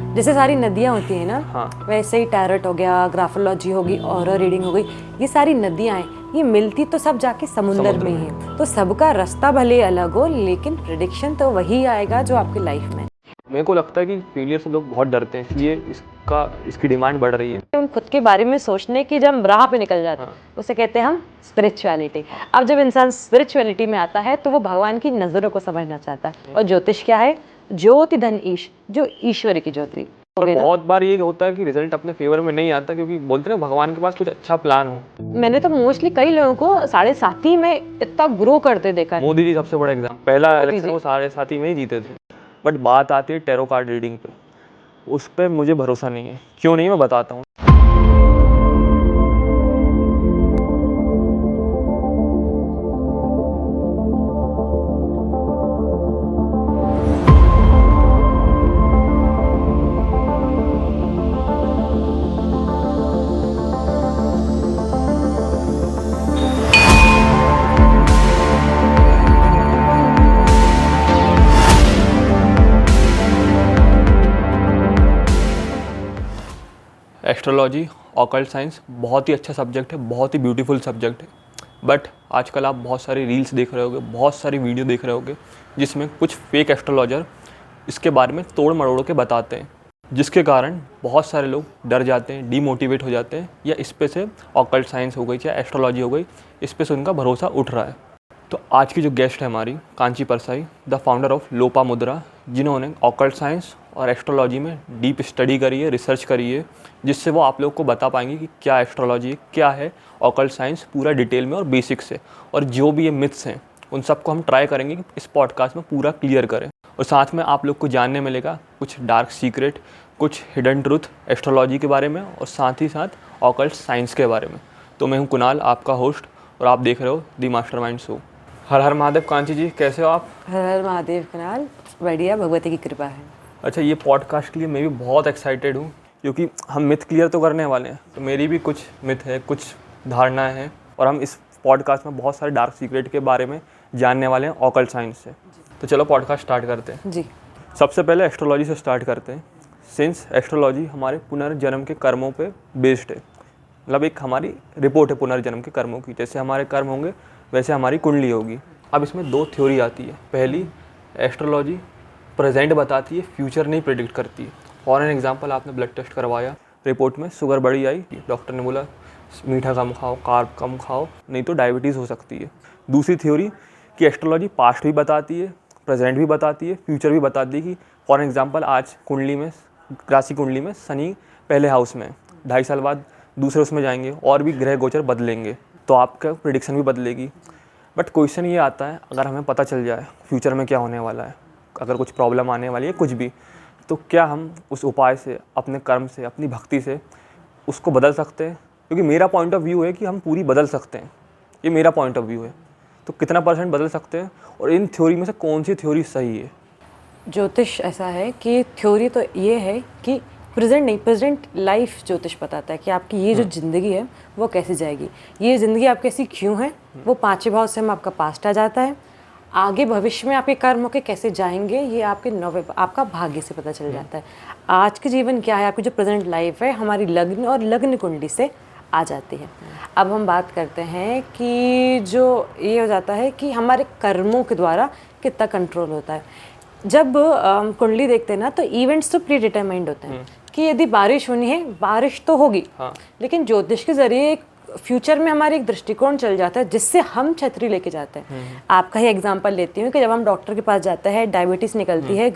जैसे सारी नदियाँ होती हैं ना, हाँ। वैसे ही टैरोट हो गया, ग्राफोलॉजी होगी, ऑरा रीडिंग हो गई, ये सारी नदियाँ हैं, ये मिलती तो सब जाके समुंदर में ही है। तो सबका रास्ता भले अलग हो, लेकिन प्रेडिक्शन तो वही आएगा जो आपकी लाइफ में। मेरे को लगता है कि फेलियर से लोग बहुत डरते हैं, इसलिए इसकी डिमांड बढ़ रही है। हम खुद के बारे में सोचने की जब हम राह पे निकल जाते हैं, उसे कहते हैं हम स्पिरिचुअलिटी। अब जब इंसान स्पिरिचुअलिटी में आता है तो वो भगवान की नज़रों को समझना चाहता है। और ज्योतिष क्या है? ज्योति धन ईश, जो ईश्वर की ज्योति। और बहुत बार ये होता है कि रिजल्ट अपने फेवर में नहीं आता, क्योंकि बोलते हैं भगवान के पास कुछ अच्छा प्लान हो। मैंने तो मोस्टली कई लोगों को 7.5 में इतना ग्रो करते देखा है। मोदी जी सबसे बड़ा एग्जाम, पहला इलेक्शन वो 7.5 में ही जीते थे। बट बात आती है टैरो कार्ड रीडिंग पे, उस पर मुझे भरोसा नहीं है। क्यों नहीं, मैं बताता हूँ। एस्ट्रोलॉजी, ऑकल्ट साइंस बहुत ही अच्छा सब्जेक्ट है, बहुत ही ब्यूटीफुल सब्जेक्ट है। बट आजकल आप बहुत सारी रील्स देख रहे होगे, बहुत सारी वीडियो देख रहे होगे, जिसमें कुछ फेक एस्ट्रोलॉजर इसके बारे में तोड़ मरोड़ के बताते हैं, जिसके कारण बहुत सारे लोग डर जाते हैं, डीमोटिवेट हो जाते हैं, या इस पे से ऑकल्ट साइंस हो गई चाहे एस्ट्रोलॉजी हो गई, इस पे से उनका भरोसा उठ रहा है। तो आज की जो गेस्ट है हमारी, Kanchi Parsai, the founder of Lopamudra, जिन्होंने ऑकल्ट साइंस और एस्ट्रोलॉजी में डीप स्टडी करी है, रिसर्च करी है, जिससे वो आप लोग को बता पाएंगे कि क्या एस्ट्रोलॉजी है, क्या है ऑकल्ट साइंस, पूरा डिटेल में और बेसिक से। और जो भी ये मिथ्स हैं उन सबको हम ट्राई करेंगे कि इस पॉडकास्ट में पूरा क्लियर करें। और साथ में आप लोग को जानने मिलेगा कुछ डार्क सीक्रेट, कुछ हिडन ट्रूथ एस्ट्रोलॉजी के बारे में, और साथ ही साथ ऑकल्ट साइंस के बारे में। तो मैं हूँ कुणाल, आपका होस्ट, और आप देख रहे हो दी मास्टरमाइंड शो। हर हर महादेव। कांची जी, कैसे हो आप? हर हर महादेव कुणाल, बढ़िया, भगवती की कृपा है। अच्छा, ये पॉडकास्ट के लिए मैं भी बहुत एक्साइटेड हूँ, क्योंकि हम मिथ क्लियर तो करने वाले हैं। तो मेरी भी कुछ मिथ है, कुछ धारणाएं हैं, और हम इस पॉडकास्ट में बहुत सारे डार्क सीक्रेट के बारे में जानने वाले हैं ऑकल्ट साइंस से। तो चलो पॉडकास्ट स्टार्ट करते हैं जी। सबसे पहले एस्ट्रोलॉजी से स्टार्ट करते हैं। सिंस एस्ट्रोलॉजी हमारे पुनर्जन्म के कर्मों पे बेस्ड है, मतलब एक हमारी रिपोर्ट है पुनर्जन्म के कर्मों की। जैसे हमारे कर्म होंगे वैसे हमारी कुंडली होगी। अब इसमें दो थ्योरी आती है। पहली, एस्ट्रोलॉजी प्रेजेंट बताती है, फ्यूचर नहीं प्रेडिक्ट करती है। फॉर एन एग्जांपल, आपने ब्लड टेस्ट करवाया, रिपोर्ट में शुगर बढ़ी आई, डॉक्टर ने बोला मीठा कम खाओ, कार्ब कम खाओ, नहीं तो डायबिटीज़ हो सकती है। दूसरी थ्योरी कि एस्ट्रोलॉजी पास्ट भी बताती है, प्रेजेंट भी बताती है, फ्यूचर भी बताती है। कि फॉर एग्जांपल आज कुंडली में, राशि कुंडली में शनि पहले हाउस में, 2.5 साल बाद दूसरे उसमें जाएंगे, और भी ग्रह गोचर बदलेंगे, तो आपका प्रेडिक्शन भी बदलेगी। बट क्वेश्चन ये आता है, अगर हमें पता चल जाए फ्यूचर में क्या होने वाला है, अगर कुछ प्रॉब्लम आने वाली है कुछ भी, तो क्या हम उस उपाय से, अपने कर्म से, अपनी भक्ति से उसको बदल सकते हैं? क्योंकि मेरा पॉइंट ऑफ व्यू है कि हम पूरी बदल सकते हैं, ये मेरा पॉइंट ऑफ व्यू है। तो कितना % बदल सकते हैं, और इन थ्योरी में से कौन सी थ्योरी सही है? ज्योतिष ऐसा है कि थ्योरी तो ये है कि प्रेजेंट नहीं, प्रेजेंट लाइफ ज्योतिष बताता है कि आपकी ये जो ज़िंदगी है वो कैसे जाएगी, ये ज़िंदगी आपकी ऐसी क्यों है। वो 5वें भाव से हम आपका पास्ट आ जाता है। आगे भविष्य में आपके कर्मों के कैसे जाएंगे, ये आपके 9वें, आपका भाग्य से पता चल जाता है। आज के जीवन क्या है, आपकी जो प्रेजेंट लाइफ है, हमारी लग्न और लग्न कुंडली से आ जाती है। अब हम बात करते हैं कि जो ये हो जाता है कि हमारे कर्मों के द्वारा कितना कंट्रोल होता है। जब कुंडली देखते हैं ना, तो इवेंट्स तो प्री डिटरमाइंड होते हैं कि यदि बारिश होनी है, बारिश तो होगी। हाँ। लेकिन ज्योतिष के जरिए एक फ्यूचर में हमारे एक दृष्टिकोण चल जाता है, जिससे हम छतरी लेके जाते हैं। आपका ही एग्जांपल लेती हूँ कि जब हम डॉक्टर के पास जाते हैं, डायबिटीज़ निकलती है,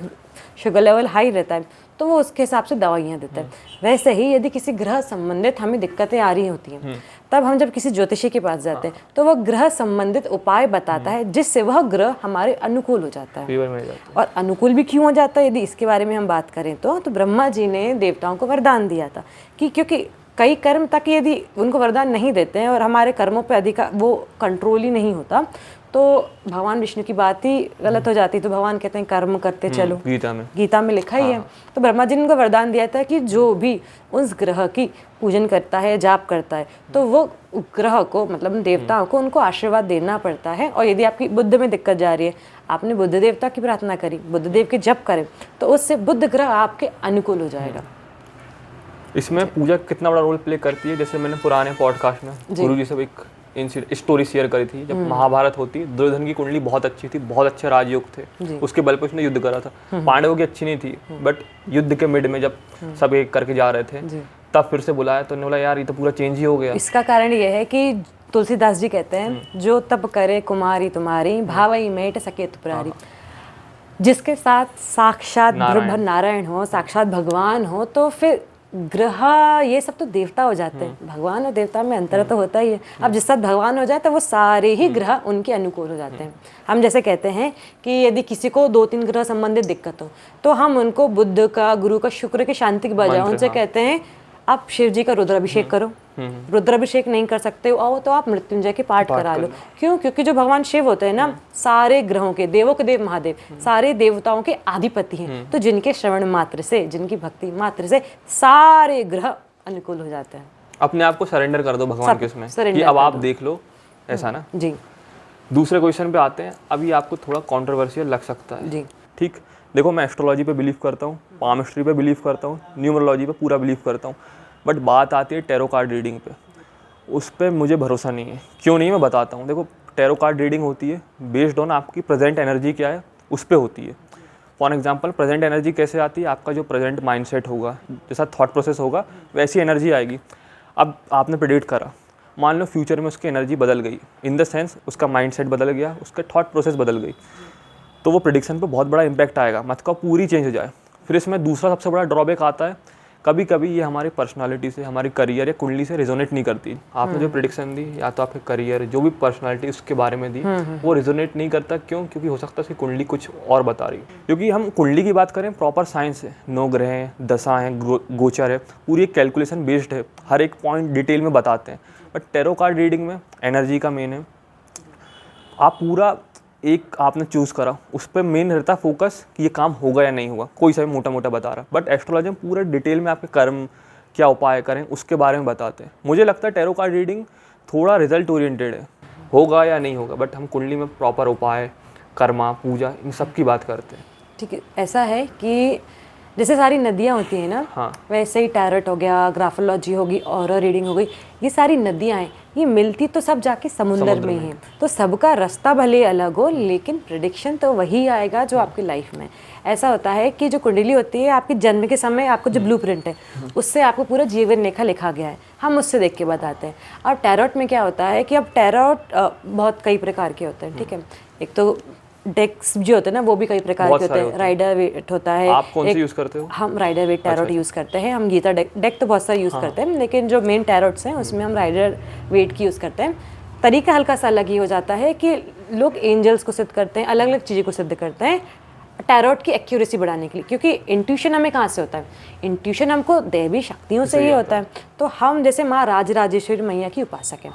शुगर लेवल हाई रहता है, तो वो उसके हिसाब से दवाइयाँ देता है। वैसे ही यदि किसी ग्रह संबंधित हमें दिक्कतें आ रही होती हैं, तब हम जब किसी ज्योतिषी के पास जाते हैं, तो वह ग्रह संबंधित उपाय बताता है, जिससे वह ग्रह हमारे अनुकूल हो जाता है। फेवर में हो जाता है। और अनुकूल भी क्यों हो जाता है, यदि इसके बारे में हम बात करें तो ब्रह्मा जी ने देवताओं को वरदान दिया था कि क्योंकि कई कर्म तक यदि उनको वरदान नहीं देते हैं और हमारे कर्मों पे अधिक वो कंट्रोल ही नहीं होता, तो भगवान विष्णु की बात ही गलत हो जाती। तो भगवान कहते हैं कर्म करते चलो, गीता में लिखा ही है। तो ब्रह्मा जी ने उनको वरदान दिया था कि जो भी उस ग्रह की पूजन करता है, जाप करता है, तो वो ग्रह को मतलब देवताओं को उनको आशीर्वाद देना पड़ता है। और यदि आपकी बुद्ध में दिक्कत जा रही है, आपने बुद्ध देवता की प्रार्थना करी, बुद्ध देव के जप करें, तो उससे बुद्ध ग्रह आपके अनुकूल हो जाएगा। इसमें पूजा कितना बड़ा रोल प्ले करती है? जैसे मैंने पुराने पॉडकास्ट में गुरु जी से एक स्टोरी शेयर करी थी। जब महाभारत होती, दुर्योधन की कुंडली बहुत अच्छी थी, बहुत अच्छे राजयोग थे, उसके बल पर उसने युद्ध करा था। पांडवों की अच्छी नहीं थी, बट युद्ध के मिड में जब सब एक करके जा रहे थे, तब फिर से बुलाया तो उन्होंने बोला यार ये तो पूरा चेंज ही हो गया। इसका कारण ये है कि तुलसीदास जी कहते हैं, जो तप करे कुमारी तुम्हारी, भावई मेट सके तुपरारी। जिसके साथ साक्षात नारायण हो, साक्षात भगवान हो, तो फिर ग्रह ये सब तो देवता हो जाते हैं। भगवान और देवता में अंतर तो होता ही है। अब जिस साथ भगवान हो जाए तो वो सारे ही ग्रह उनके अनुकूल हो जाते हैं। हम जैसे कहते हैं कि यदि किसी को 2-3 ग्रह संबंधित दिक्कत हो, तो हम उनको बुद्ध का, गुरु का, शुक्र की शांति के बजाय उनसे कहते हैं आप शिव जी का रुद्राभिषेक करो। रुद्राभिषेक नहीं कर सकते हो तो आप मृत्युंजय के पाठ करा लो। क्यों? क्योंकि जो भगवान शिव होते हैं ना, सारे ग्रहों के, देवों के देव महादेव, सारे देवताओं के अधिपति हैं। तो जिनके श्रवण मात्र से, जिनकी भक्ति मात्र से सारे ग्रह अनुकूल हो जाते हैं। अपने आप को सरेंडर कर दो भगवान के इसमें कि अब आप देख लो, ऐसा ना जी। दूसरे क्वेश्चन पे आते हैं। अभी आपको थोड़ा कंट्रोवर्शियल लग सकता है जी, ठीक। देखो, मैं एस्ट्रोलॉजी पे बिलीव करता हूँ, पामस्ट्री पे बिलीव करता हूँ, न्यूमरोलॉजी पे पूरा बिलीव करता हूँ, बट बात आती है टैरो कार्ड रीडिंग पे। उस पर मुझे भरोसा नहीं है। क्यों नहीं, मैं बताता हूँ। देखो, टैरो कार्ड रीडिंग होती है बेस्ड ऑन आपकी प्रेजेंट एनर्जी क्या है, उस पर होती है। फॉर एग्जांपल, प्रेजेंट एनर्जी कैसे आती है? आपका जो प्रेजेंट माइंडसेट होगा, जैसा थॉट प्रोसेस होगा, वैसी एनर्जी आएगी। अब आपने प्रेडिक्ट करा, मान लो फ्यूचर में उसकी एनर्जी बदल गई, इन द सेंस उसका माइंडसेट बदल गया, उसका थॉट प्रोसेस बदल गई, तो वो प्रेडिक्शन पे बहुत बड़ा इंपैक्ट आएगा, मतलब पूरी चेंज हो जाए। फिर इसमें दूसरा सबसे बड़ा ड्रॉबैक आता है, कभी कभी ये हमारी पर्सनालिटी से, हमारी करियर या कुंडली से रिजोनेट नहीं करती। आपने जो प्रेडिक्शन दी, या तो आपके करियर, जो भी पर्सनालिटी उसके बारे में दी, वो रिजोनेट नहीं करता। क्यों? क्योंकि हो सकता है उसकी कुंडली कुछ और बता रही है। क्योंकि हम कुंडली की बात करें, प्रॉपर साइंस है, 9 ग्रह हैं, दशा हैं, गोचर है, पूरी एक कैलकुलेशन बेस्ड है, हर एक पॉइंट डिटेल में बताते हैं। बट टैरो कार्ड रीडिंग में एनर्जी का मेन है। आप पूरा एक आपने चूज़ करा, उस पर मेन रहता फोकस कि ये काम होगा या नहीं होगा, कोई सा भी मोटा मोटा बता रहा। बट एस्ट्रोलॉजी में पूरा डिटेल में आपके कर्म क्या उपाय करें उसके बारे में बताते हैं। मुझे लगता है टैरो कार्ड रीडिंग थोड़ा रिजल्ट ओरिएंटेड है, होगा या नहीं होगा, बट हम कुंडली में प्रॉपर उपाय, कर्मा, पूजा, इन सब की बात करते हैं। ठीक है। ऐसा है कि जैसे सारी नदियाँ होती हैं ना, हाँ, वैसे ही टैरोट हो गया, ग्राफोलॉजी होगी, ऑरा रीडिंग हो गई, ये सारी नदियाँ हैं, ये मिलती तो सब जाके समुंदर में हैं। तो सबका रास्ता भले अलग हो, लेकिन प्रेडिक्शन तो वही आएगा जो आपकी लाइफ में। ऐसा होता है कि जो कुंडली होती है, आपके जन्म के समय आपको जो ब्लूप्रिंट है, उससे आपको पूरा जीवन रेखा लिखा गया है, हम उससे देख के बताते हैं। और टैरोट में क्या होता है कि अब टैरोट बहुत कई प्रकार के होते हैं, ठीक है। एक तो डेक्स जो होते हैं ना, वो भी कई प्रकार के होते हैं। राइडर वेट होता है। आप कौन सी यूज़ करते हो? हम राइडर वेट टैरोट यूज़ करते हैं। हम गीता डेक तो बहुत सारे यूज़ करते हैं, लेकिन जो मेन टैरोट्स हैं उसमें हम राइडर वेट की यूज़ करते हैं। तरीका हल्का सा अलग ही हो जाता है कि लोग एंजल्स को सिद्ध करते हैं, अलग अलग चीज़ें को सिद्ध करते हैं टैरोट की एक्यूरेसी बढ़ाने के लिए। क्योंकि इंट्यूशन हमें कहाँ से होता है? इंट्यूशन हमको दैवी शक्तियों से ही होता है। तो हम जैसे माँ राजराजेश्वरी मैया की उपासक हैं,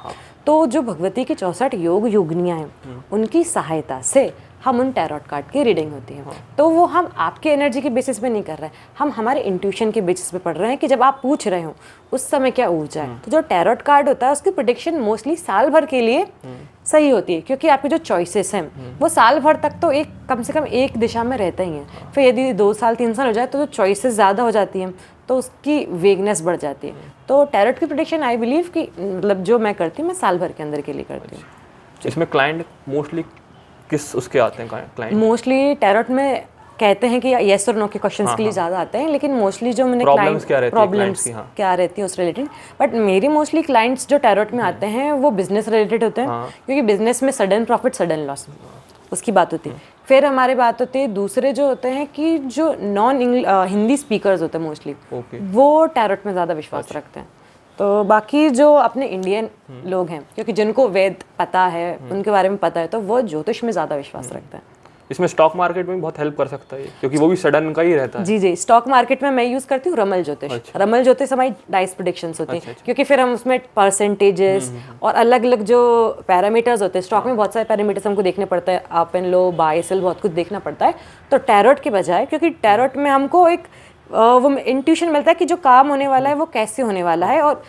तो जो भगवती की 64 योग योगिनियाँ हैं, उनकी सहायता से हम उन टैरोट कार्ड की रीडिंग होती है। तो वो हम आपके एनर्जी के बेसिस पे नहीं कर रहे हैं, हम हमारे इंट्यूशन के बेसिस पे पढ़ रहे हैं कि जब आप पूछ रहे हो उस समय क्या ऊर्जा है। तो जो टैरोट कार्ड होता है उसकी प्रेडिक्शन मोस्टली साल भर के लिए सही होती है, क्योंकि आपके जो चॉइसेस हैं वो साल भर तक तो एक कम से कम एक दिशा में रहते ही हैं। फिर यदि 2 साल 3 साल हो जाए तो जो चॉइसेस ज़्यादा हो जाती हैं, तो उसकी वेगनेस बढ़ जाती है। तो टैरोट की प्रेडिक्शन आई बिलीव कि मतलब जो मैं करती हूँ, मैं साल भर के अंदर के लिए करती हूँ। इसमें क्लाइंट मोस्टली किस उसके आते हैं क्लाइंट? मोस्टली टैरोट में कहते हैं कि येस और नो के क्वेश्चंस के लिए ज़्यादा आते हैं, लेकिन मोस्टली जो मैंने प्रॉब्लम्स क्या रहती है उस रिलेटेड। बट मेरी मोस्टली क्लाइंट्स जो टैरोट में आते हैं वो बिजनेस रिलेटेड होते हैं, क्योंकि बिजनेस में सडन प्रॉफिट सडन लॉस उसकी बात होती है। फिर हमारे बात होती है दूसरे जो होते हैं कि जो नॉन हिंदी स्पीकर्स होते हैं मोस्टली, वो टैरोट में ज़्यादा विश्वास रखते हैं। तो बाकी जो अपने इंडियन लोग हैं, क्योंकि जिनको वेद पता है, उनके बारे में पता है, तो वो ज्योतिष में ज़्यादा विश्वास रखते हैं। इसमें स्टॉक मार्केट में भी बहुत हेल्प कर सकता है ये, क्योंकि वो भी सडन का ही रहता है। जी जी, स्टॉक मार्केट में मैं यूज करती हूँ रमल ज्योतिष। अच्छा। रमल ज्योतिष हमारी डाइस प्रेडिक्शंस होती हैं, अच्छा, अच्छा। क्योंकि फिर हम उसमें परसेंटेजेस और अलग अलग जो पैरामीटर्स होते हैं, स्टॉक में बहुत सारे पैरामीटर्स हमको देखने पड़ता है, up and low, buy sell, बहुत कुछ देखना पड़ता है। तो टैरोट के बजाय, क्योंकि टैरोट में हमको एक वो इंट्यूशन मिलता है कि जो काम होने वाला है वो कैसे होने वाला है, और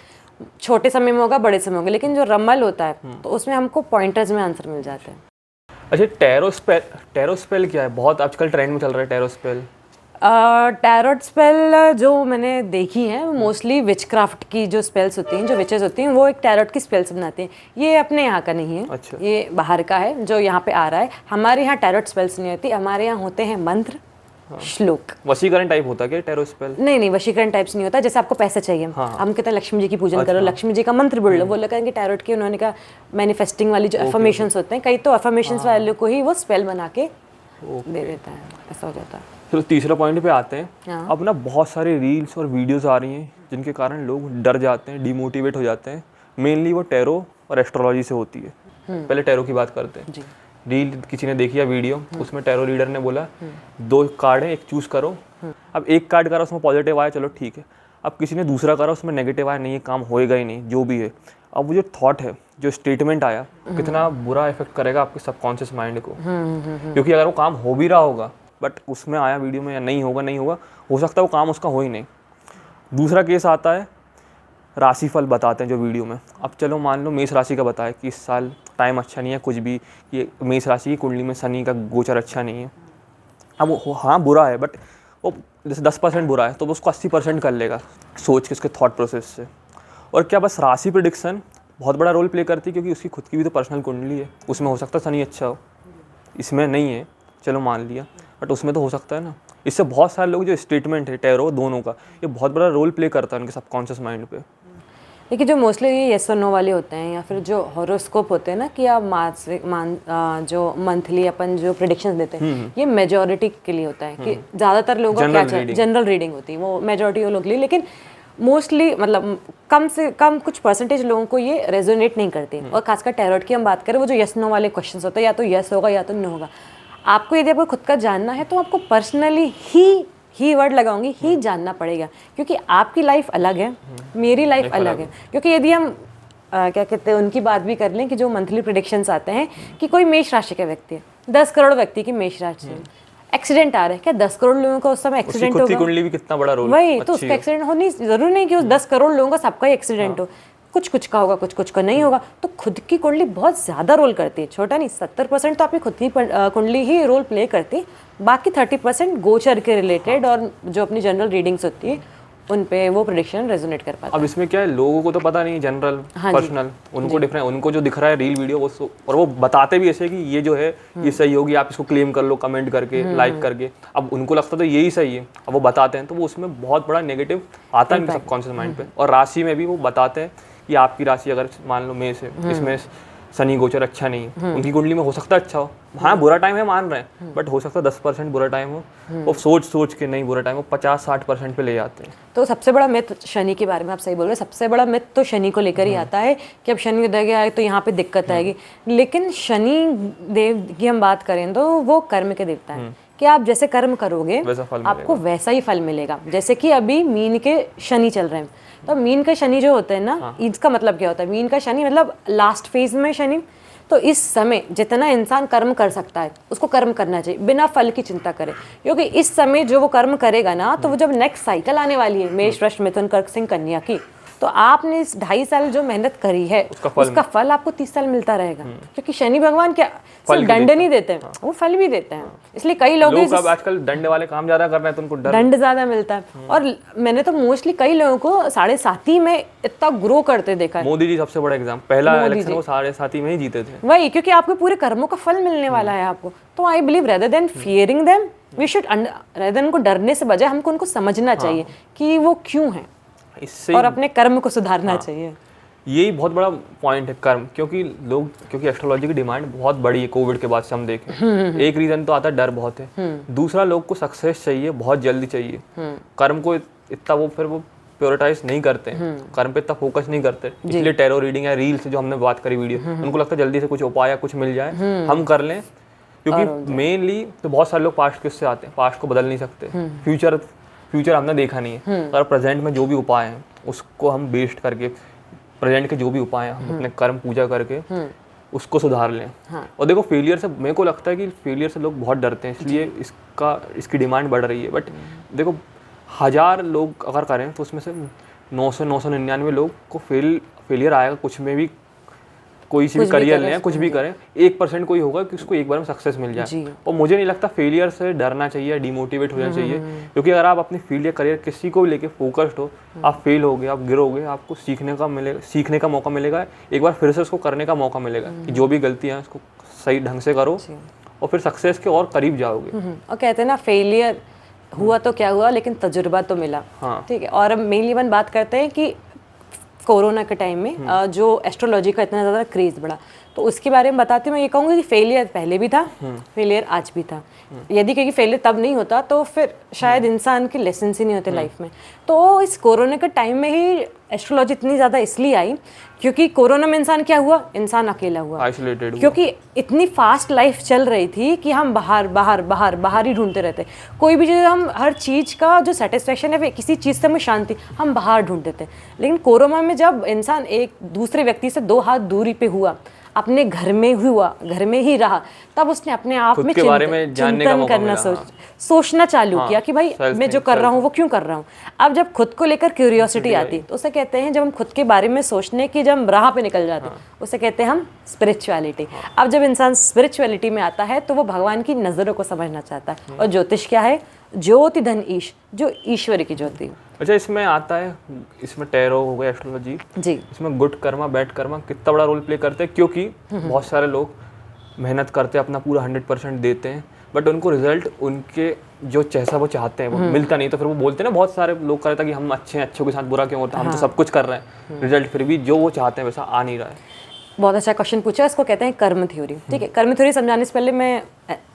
छोटे समय में होगा, बड़े समय में होगा। लेकिन जो रमल होता है तो उसमें हमको पॉइंटर्स में आंसर मिल जाते हैं। अच्छा, टैरो स्पेल क्या है? बहुत आजकल ट्रेंड में चल रहा है टैरो स्पेल। टैरोट स्पेल जो मैंने देखी है मोस्टली विचक्राफ्ट की जो स्पेल्स होती हैं, जो विचेस होती हैं, वो एक टैरोट की स्पेल्स बनाती हैं। ये अपने यहाँ का नहीं है। अच्छा। ये बाहर का है जो यहाँ पे आ रहा है। हमारे यहाँ टैरोट स्पेल्स नहीं होती, हमारे यहाँ होते हैं मंत्र, श्लोक। वशीकरण टाइप होता है क्या टैरो स्पेल? नहीं, वशीकरण टाइप्स नहीं होता। जैसे आपको पैसे चाहिए, हम कहते हैं लक्ष्मी जी की पूजन करो, लक्ष्मी जी का मंत्र बोल लो। वो लोग कहेंगे टैरोट की, उन्होंने कहा मैनिफेस्टिंग वाली जो अफर्मेशंस होते हैं, कई तो अफर्मेशंस वाले को ही वो स्पेल बना के दे देता है, ऐसा हो जाता है। चलो तीसरा पॉइंट पे आते हैं। अब ना बहुत सारी रील्स और वीडियोस आ रही हैं जिनके कारण लोग डर जाते हैं, डिमोटिवेट हो जाते हैं। मेनली वो टैरो और एस्ट्रोलॉजी से होती है। पहले टैरो की बात करते हैं। रील किसी ने देखी या वीडियो, उसमें टैरो रीडर ने बोला 2 कार्ड है, एक चूज करो। अब एक कार्ड करा, उसमें पॉजिटिव आया, चलो ठीक है। अब किसी ने दूसरा करा, उसमें नेगेटिव आया, नहीं ये काम होएगा ही नहीं, जो भी है। अब वो जो थॉट है, जो स्टेटमेंट आया, कितना बुरा इफेक्ट करेगा आपके सबकॉन्शियस माइंड को। क्योंकि अगर वो काम हो भी रहा होगा बट उसमें आया वीडियो में या नहीं होगा, हो सकता है वो काम उसका हो ही नहीं। दूसरा केस आता है, राशिफल बताते हैं जो वीडियो में। अब चलो मान लो मेष राशि का बताया कि इस साल टाइम अच्छा नहीं है, कुछ भी, ये मेष राशि की कुंडली में शनि का गोचर अच्छा नहीं है। अब वो हाँ बुरा है, बट वो जैसे 10% बुरा है तो वो उसको 80% कर लेगा सोच के, उसके थॉट प्रोसेस से। और क्या बस राशि प्रेडिक्शन बहुत बड़ा रोल प्ले करती है, क्योंकि उसकी खुद की भी तो पर्सनल कुंडली है, उसमें हो सकता है शनि अच्छा हो, इसमें नहीं है, चलो मान लिया, बट उसमें तो हो सकता है ना। इससे बहुत सारे लोग, जो स्टेटमेंट है टैरो दोनों का, ये बहुत बड़ा रोल प्ले करता है उनके सबकॉन्शियस माइंड पे। देखिए जो मोस्टली ये येस और नो वाले होते हैं, या फिर जो हॉरोस्कोप होते हैं ना, कि आप जो मंथली अपन जो प्रेडिक्शंस देते हैं, ये मेजॉरिटी के लिए होता है कि ज़्यादातर लोगों का क्या जनरल रीडिंग होती है, वो मेजॉरिटी लोगों के लिए। लेकिन मोस्टली मतलब कम से कम कुछ परसेंटेज लोगों को ये रेजोनेट नहीं करती। और खासकर टैरोट की हम बात करें, वो जो येस नो वाले क्वेश्चंस होते हैं, या तो येस होगा या तो नो होगा। आपको यदि आपको खुद का जानना है तो आपको पर्सनली ही वर्ड लगाऊंगी, ही जानना पड़ेगा, क्योंकि आपकी लाइफ अलग है, मेरी लाइफ अलग है। क्योंकि यदि हम क्या कहते हैं उनकी बात भी कर लें, कि जो मंथली प्रेडिक्शंस आते हैं कि कोई मेष राशि का व्यक्ति है, 10 करोड़ व्यक्ति की मेष राशि है, एक्सीडेंट आ रहा है, क्या 10 करोड़ लोगों का उस समय एक्सीडेंट होगा? कुंडली भी कितना बड़ा रोल, वही तो, उसका एक्सीडेंट होनी जरूरी नहीं कि उस 10 करोड़ लोगों का सबका ही एक्सीडेंट हो, कुछ का होगा, कुछ का नहीं होगा। तो खुद की कुंडली बहुत ज़्यादा रोल करती है, छोटा नहीं, 70% तो आपकी खुद की कुंडली ही रोल प्ले करती है, बाकी 30% गोचर के रिलेटेड और जो अपनी जनरल रीडिंग्स होती है उन पे वो प्रेडिक्शन रेजोनेट कर पाता है। अब इसमें क्या है, लोगों को तो पता नहीं, जनरल पर्सनल, उनको डिफरेंट, उनको जो दिख रहा है रील वीडियो वो, और वो बताते भी ऐसे कि ये जो है ये सही होगी, आप इसको क्लेम कर लो कमेंट करके, लाइक करके। अब उनको लगता तो यही सही है, अब वो बताते हैं तो वो उसमें बहुत बड़ा नेगेटिव आता है सबकॉन्शियस माइंड पे। और राशि में भी वो बताते हैं कि आपकी राशि अगर मान लो मेष है, इसमें शनि गोचर अच्छा नहीं है, उनकी कुंडली में हो सकता है अच्छा हो, हाँ बुरा टाइम है मान रहे हैं, बट हो सकता है 10% बुरा टाइम हो, वो सोच के नहीं बुरा टाइम हो 50-60% पे ले जाते हैं। तो सबसे बड़ा मिथ शनि के बारे में आप सही बोल रहे हैं, सबसे बड़ा मिथ तो शनि को लेकर ही आता है कि अब शनि उदय गया है तो यहाँ पे दिक्कत आएगी। लेकिन शनि देव की हम बात करें तो वो कर्म के देवता है, कि आप जैसे कर्म करोगे आपको वैसा ही फल मिलेगा। जैसे कि अभी मीन के शनि चल रहे हैं, तो मीन का शनि जो होते हैं ना, इसका मतलब क्या होता है, मीन का शनि मतलब लास्ट फेज में शनि। तो इस समय जितना इंसान कर्म कर सकता है उसको कर्म करना चाहिए, बिना फल की चिंता करे, क्योंकि इस समय जो वो कर्म करेगा ना, तो वो जब नेक्स्ट साइकिल आने वाली है मेष वृष मिथुन कर्क सिंह कन्या की, तो आपने इस 2.5 साल जो मेहनत करी है उसका फल आपको 30 साल मिलता रहेगा। क्योंकि शनि भगवान क्या सिर्फ दंड नहीं देते हैं, वो फल भी देते हैं। इसलिए कई लोग आजकल दंड वाले काम ज्यादा कर रहे हैं तो उनको दंड ज्यादा मिलता है। और मैंने तो मोस्टली कई लोगों को 7.5 में इतना ग्रो करते देखा है। मोदी जी सबसे बड़ा एग्जाम, पहला इलेक्शन वो 7.5 में ही जीते थे। वही, क्योंकि आपके पूरे कर्मों का फल मिलने वाला है आपको। तो I believe rather than fearing them we should, rather than उनको डरने से बजाय हमको उनको समझना चाहिए कि वो क्यों है, और अपने कर्म को सुधारना चाहिए। यही बहुत बड़ा पॉइंट है कर्म, क्योंकि एस्ट्रोलॉजी की डिमांड बहुत बड़ी है कोविड के बाद से हम देखें। एक रीजन तो आता है डर बहुत है, दूसरा लोग को सक्सेस चाहिए, बहुत जल्दी चाहिए। कर्म को इतना वो प्रायोरिटाइज नहीं करते हैं, कर्म पे इतना फोकस नहीं करते, इसलिए टैरो रीडिंग या रील्स जो हमने बात करी वीडियो, उनको लगता है जल्दी से कुछ उपाय या कुछ मिल जाए, हम कर लें, क्योंकि मेनली तो बहुत सारे लोग पास्ट के उससे आते हैं, पास्ट को बदल नहीं सकते, फ्यूचर हमने देखा नहीं है, अगर प्रेजेंट में जो भी उपाय हैं उसको हम बेस्ड करके, प्रेजेंट के जो भी उपाय हैं हम अपने कर्म पूजा करके उसको सुधार लें। और देखो फेलियर से मेरे को लगता है कि फेलियर से लोग बहुत डरते हैं, इसलिए इसकी डिमांड बढ़ रही है। बट देखो 1000 लोग अगर करें तो उसमें से 999 लोग को फेलियर आएगा, कुछ में भी कोई सी भी करियर लें, कुछ भी करें, 1% कोई होगा कि उसको एक बार में सक्सेस मिल जाए। और मुझे नहीं लगता फेलियर से डरना चाहिए, डिमोटिवेट होना चाहिए, क्योंकि अगर आप अपनी फील्ड या करियर किसी को भी लेके फोकस्ड हो, आप फेल होगे, आप गिरोगे, आपको सीखने का मौका मिलेगा, एक बार फिर से उसको करने का मौका मिलेगा कि जो भी गलतियाँ हैं उसको सही ढंग से करो और फिर सक्सेस के और करीब जाओगे। और कहते हैं ना, फेलियर हुआ तो क्या हुआ, लेकिन तजुर्बा तो मिला। ठीक है। और अब मेनली अपन बात करते हैं कि कोरोना के टाइम में जो एस्ट्रोलॉजी का इतना ज़्यादा क्रेज बढ़ा, तो उसके बारे में बताती हूँ। मैं ये कहूँगी कि फेलियर पहले भी था, फेलियर आज भी था। यदि क्योंकि फेलियर तब नहीं होता तो फिर शायद इंसान के लेसन्स ही नहीं होते लाइफ में। तो इस कोरोना के टाइम में ही एस्ट्रोलॉजी इतनी ज़्यादा इसलिए आई क्योंकि कोरोना में इंसान क्या हुआ, इंसान अकेला हुआ, आइसोलेटेड हुआ। क्योंकि इतनी फास्ट लाइफ चल रही थी कि हम बाहर ही ढूंढते रहते। कोई भी चीज़, हम हर चीज़ का जो सेटिस्फेक्शन है, किसी चीज़ से हमें शांति, हम बाहर ढूंढते थे। लेकिन कोरोना में जब इंसान एक दूसरे व्यक्ति से 2 हाथ दूरी पे हुआ, अपने घर में ही रहा, तब उसने अपने आप में चिंतन करना, सोचना चालू किया कि भाई मैं जो कर रहा हूँ वो क्यों कर रहा हूँ। अब जब खुद को लेकर क्यूरियोसिटी आती, तो उसे कहते हैं, जब हम खुद के बारे में सोचने की जब राह पे निकल जाते, उसे कहते हैं हम स्पिरिचुअलिटी। अब जब इंसान स्पिरिचुअलिटी में आता है तो वो भगवान की नज़रों को समझना चाहता है। और ज्योतिष क्या है? ज्योति धन ईश, जो ईश्वर की ज्योति। अच्छा, इसमें आता है, इसमें टैरो हो गया, एस्ट्रोलॉजी जी, इसमें गुड कर्मा बैड कर्मा कितना बड़ा रोल प्ले करते हैं, क्योंकि बहुत सारे लोग मेहनत करते हैं, अपना पूरा 100% देते हैं, बट उनको रिजल्ट उनके जो जैसा वो चाहते हैं वो मिलता नहीं। तो फिर वो बोलते हैं ना, बहुत सारे लोग कहते हैं कि हम अच्छे हैं, अच्छों के साथ बुरा क्यों होता है, हम तो सब कुछ कर रहे हैं, रिजल्ट फिर भी जो वो चाहते हैं वैसा आ नहीं रहा है। बहुत अच्छा क्वेश्चन पूछा। इसको कहते हैं कर्म थ्योरी। ठीक है। कर्म थ्योरी समझाने से पहले, मैं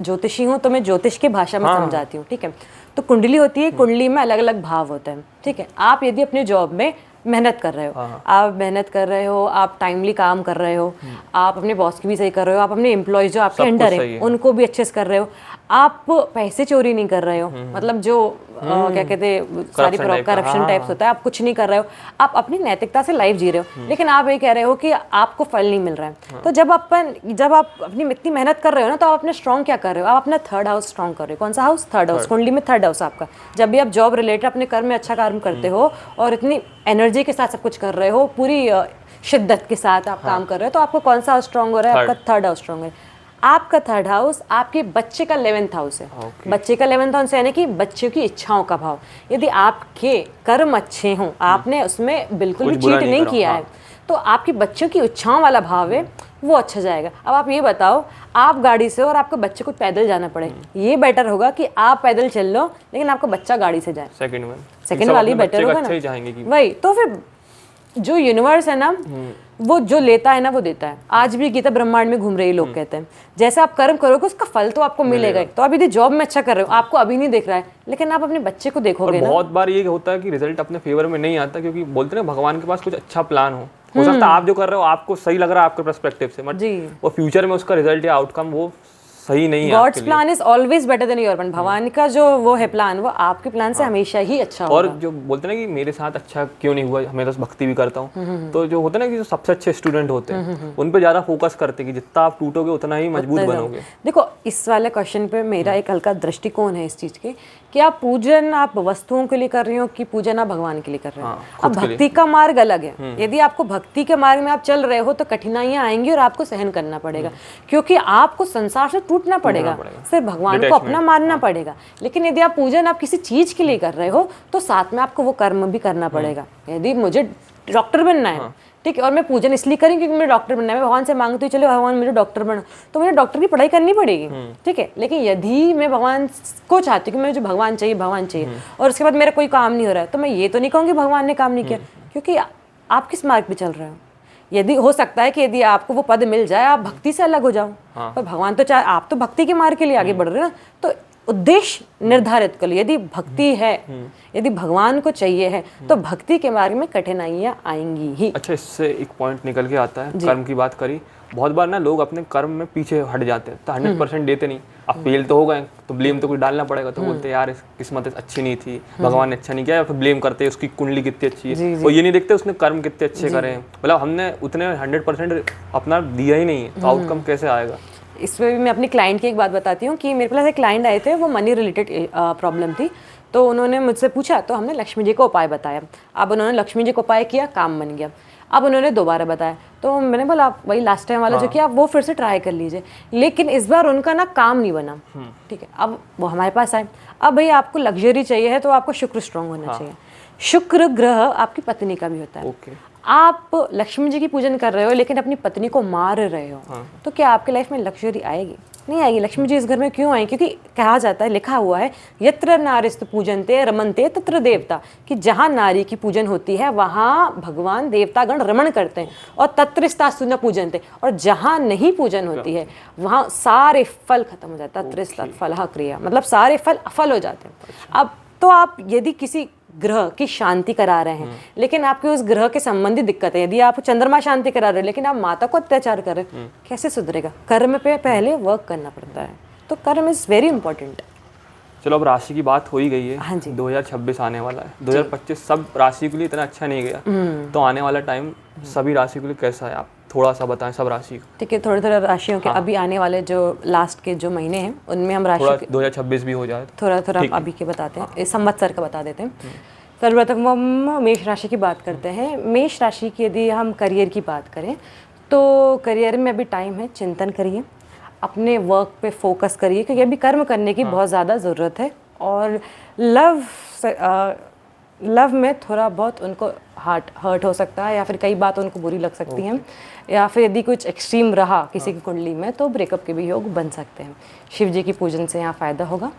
ज्योतिषी हूँ तो मैं ज्योतिष की भाषा में समझाती हूँ। ठीक है। तो कुंडली होती है, कुंडली में अलग अलग भाव होते हैं। ठीक है। आप यदि अपने जॉब में मेहनत कर रहे हो, आप मेहनत कर रहे हो, आप टाइमली काम कर रहे हो, आप अपने बॉस की भी सही कर रहे हो, आप अपने एम्प्लॉयज जो आपके अंडर है उनको भी अच्छे से कर रहे हो, आप पैसे चोरी नहीं कर रहे हो, मतलब जो क्या कहते हैं सारी करप्शन टाइप्स होता है, आप कुछ नहीं कर रहे हो, आप अपनी नैतिकता से लाइफ जी रहे हो। लेकिन आप ये कह रहे हो कि आपको फल नहीं मिल रहा है। तो जब आप अपनी इतनी मेहनत कर रहे हो ना, तो आप अपने स्ट्रॉन्ग क्या कर रहे हो, आप अपना 3rd हाउस स्ट्रॉन्ग कर रहे हो। कौन सा हाउस? 3rd house. कुंडली में 3rd हाउस आपका। जब भी आप जॉब रिलेटेड अपने कर्म में अच्छा काम करते हो और इतनी एनर्जी के साथ सब कुछ कर रहे हो, पूरी शिद्दत के साथ आप काम कर रहे हो, तो आपको कौन सा हाउस स्ट्रॉन्ग हो रहा है? आपका 3rd हाउस स्ट्रॉन्ग है। आपका 3rd हाउस आपके बच्चे का 11th हाउस है। बच्चे का 11th हाउस यानी कि बच्चों की इच्छाओं का भाव। यदि आपके कर्म अच्छे हों, आपने उसमें बिल्कुल भी चीट नहीं किया है, तो आपकी बच्चों की इच्छाओं वाला भाव है, वो अच्छा जाएगा। अब आप ये बताओ, आप गाड़ी से और आपके बच्चे को पैदल जाना पड़े, ये बेटर होगा कि आप पैदल चल लो लेकिन आपका बच्चा गाड़ी से जाए? सेकंड वाली बेटर होगा ना। वही तो फिर जो यूनिवर्स है ना, वो जो लेता है ना वो देता है। आज भी गीता ब्रह्मांड में घूम रही लोग कहते हैं, जैसे आप कर्म करोगे उसका फल तो आपको मिलेगा। तो आप यदि जॉब में अच्छा कर रहे हो, आपको अभी नहीं दिख रहा है, लेकिन आप अपने बच्चे को देखोगे ना। बहुत बार ये होता है कि रिजल्ट अपने फेवर में नहीं आता, क्योंकि बोलते हैं भगवान के पास कुछ अच्छा प्लान हो सकता है आप जो कर रहे हो आपको सही लग रहा है आपके पर्सपेक्टिव से, बट वो फ्यूचर में उसका रिजल्ट या आउटकम वो सही नहीं है। God's plan is always better than your plan. भगवान का जो वो है प्लान, वो आपके प्लान से हमेशा ही अच्छा होगा। और जो बोलते हैं ना कि मेरे साथ अच्छा क्यों नहीं हुआ, मैं तो भक्ति भी करता हूँ, तो जो होता है ना कि जो सबसे अच्छे स्टूडेंट होते हैं उन पे ज्यादा फोकस करते हैं कि जितना आप टूटोगे उतना ही मजबूत बनोगे। देखो, इस वाले क्वेश्चन पे मेरा एक हल्का दृष्टिकोण है इस चीज के कि आप पूजन आप वस्तुओं के लिए कर रहे हो कि पूजन आप भगवान के लिए कर रहे हो। अब भक्ति का मार्ग अलग है। यदि आपको भक्ति के मार्ग में आप चल रहे हो तो कठिनाइयां आएंगी और आपको सहन करना पड़ेगा, क्योंकि आपको संसार से टूटना पड़ेगा, सिर्फ भगवान को अपना मानना पड़ेगा। लेकिन यदि आप पूजन आप किसी चीज के लिए कर रहे हो तो साथ में आपको वो कर्म भी करना पड़ेगा। यदि मुझे डॉक्टर बनना है, ठीक है, और मैं पूजन इसलिए करूँ क्योंकि मुझे डॉक्टर बनना है, मैं भगवान से मांगती हूँ चलो भगवान मुझे डॉक्टर बना, तो मुझे डॉक्टर की पढ़ाई करनी पड़ेगी। ठीक है। लेकिन यदि मैं भगवान को चाहती हूँ कि मुझे भगवान चाहिए और उसके बाद मेरा कोई काम नहीं हो रहा है, तो मैं ये तो नहीं कहूँगी भगवान ने काम नहीं किया, क्योंकि आप किस मार्ग पे चल रहे हो। यदि हो सकता है कि यदि आपको वो पद मिल जाए आप भक्ति से अलग हो जाओ, पर भगवान तो चाहे आप तो भक्ति के मार्ग के लिए आगे बढ़ रहे हो ना, तो उद्देश्य निर्धारित कर लो। यदि भक्ति है, यदि भगवान को चाहिए है, तो भक्ति के मार्ग में कठिनाइयाँ आएंगी ही। अच्छा, इससे एक पॉइंट निकल के आता है, कर्म की बात करी, बहुत बार ना लोग अपने कर्म में पीछे हट जाते हैं, तो 100% देते नहीं। अब फेल तो हो गए तो ब्लेम तो कोई डालना पड़ेगा, तो बोलते हैं यार किस्मत अच्छी नहीं थी, भगवान ने अच्छा नहीं किया, या फिर ब्लेम करते हैं उसकी कुंडली कितनी अच्छी है, और ये नहीं देखते उसने कर्म कितने अच्छे करे हैं। मतलब हमने उतने 100% अपना दिया ही नहीं है, तो आउटकम कैसे आएगा? इसमें भी मैं अपनी क्लाइंट की एक बात बताती हूँ कि मेरे पास एक क्लाइंट आए थे, वो मनी रिलेटेड प्रॉब्लम थी, तो उन्होंने मुझसे पूछा, तो हमने लक्ष्मी जी को उपाय बताया। अब उन्होंने लक्ष्मी जी को उपाय किया, काम बन गया। अब उन्होंने दोबारा बताया, तो मैंने बोला आप वही लास्ट टाइम वाला जो किया, आप वो फिर से ट्राई कर लीजिए। लेकिन इस बार उनका ना काम नहीं बना, ठीक है। अब वो हमारे पास आए, अब भाई आपको लग्जरी चाहिए है तो आपको शुक्र स्ट्रांग होना चाहिए। शुक्र ग्रह आपकी पत्नी का भी होता है। आप लक्ष्मी जी की पूजन कर रहे हो लेकिन अपनी पत्नी को मार रहे हो, तो क्या आपकी लाइफ में लग्जरी आएगी? नहीं आएगी। लक्ष्मी जी इस घर में क्यों आई? क्योंकि कहा जाता है, लिखा हुआ है, यत्र नारिस्त पूजनते रमनते तत्र देवता, कि जहाँ नारी की पूजन होती है वहाँ भगवान देवतागण रमण करते हैं, और तत्रिस्तास्तु न पूजनते, और जहाँ नहीं पूजन होती है वहाँ सारे फल खत्म हो जाता है। तत्रिस्ता फलः क्रिया, मतलब सारे फल अफल हो जाते हैं। अब तो आप यदि किसी ग्रह की शांति करा रहे हैं, लेकिन आपके उस ग्रह के संबंधी दिक्कत है, यदि आप चंद्रमा शांति करा रहे हैं लेकिन आप माता को अत्याचार कर रहे हैं, कैसे सुधरेगा? कर्म पे पहले वर्क करना पड़ता है, तो कर्म इज वेरी इंपॉर्टेंट। चलो, अब राशि की बात हो ही गई है। हाँ जी। 2026 आने वाला है, 2025 सब राशि के लिए इतना अच्छा नहीं गया, तो आने वाला टाइम सभी राशि के लिए कैसा है, आप थोड़ा सा बताएं सब राशि को। ठीक है, थोड़े थोड़ा राशियों के अभी आने वाले जो लास्ट के जो महीने हैं उनमें हम राशि 2026 भी हो जाए थोड़ा अभी के बताते हैं, इस संवत्सर का बता देते हैं। सर्वप्रथम हम मेष राशि की बात करते हैं। मेष राशि की यदि हम करियर की बात करें तो करियर में अभी टाइम है, चिंतन करिए, अपने वर्क पे फोकस करिए, क्योंकि अभी कर्म करने की बहुत ज़्यादा ज़रूरत है। और लव में थोड़ा बहुत उनको हर्ट हो सकता है, या फिर कई बात उनको बुरी लग सकती हैं, या फिर यदि कुछ एक्सट्रीम रहा किसी की कुंडली में तो ब्रेकअप के भी योग बन सकते हैं। शिव जी की पूजन से यहाँ फ़ायदा होगा,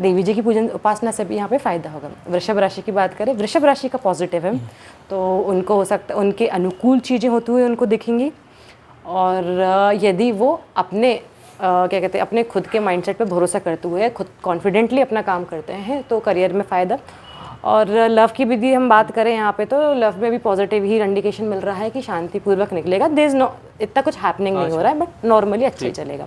देवी जी की पूजन उपासना से भी यहाँ पे फ़ायदा होगा। वृषभ राशि की बात करें, वृषभ राशि का पॉजिटिव है, तो उनको हो सकता है उनके अनुकूल चीज़ें होती हुई उनको दिखेंगी, और यदि वो अपने क्या कहते हैं अपने खुद के माइंडसेट पे भरोसा करते हुए खुद कॉन्फिडेंटली अपना काम करते हैं तो करियर में फ़ायदा। और लव की भी हम बात करें यहाँ पे, तो लव में भी पॉजिटिव ही इंडिकेशन मिल रहा है कि शांतिपूर्वक निकलेगा। देयर इज़ नो इतना कुछ हैपनिंग नहीं हो रहा है, बट नॉर्मली अच्छा ही चलेगा।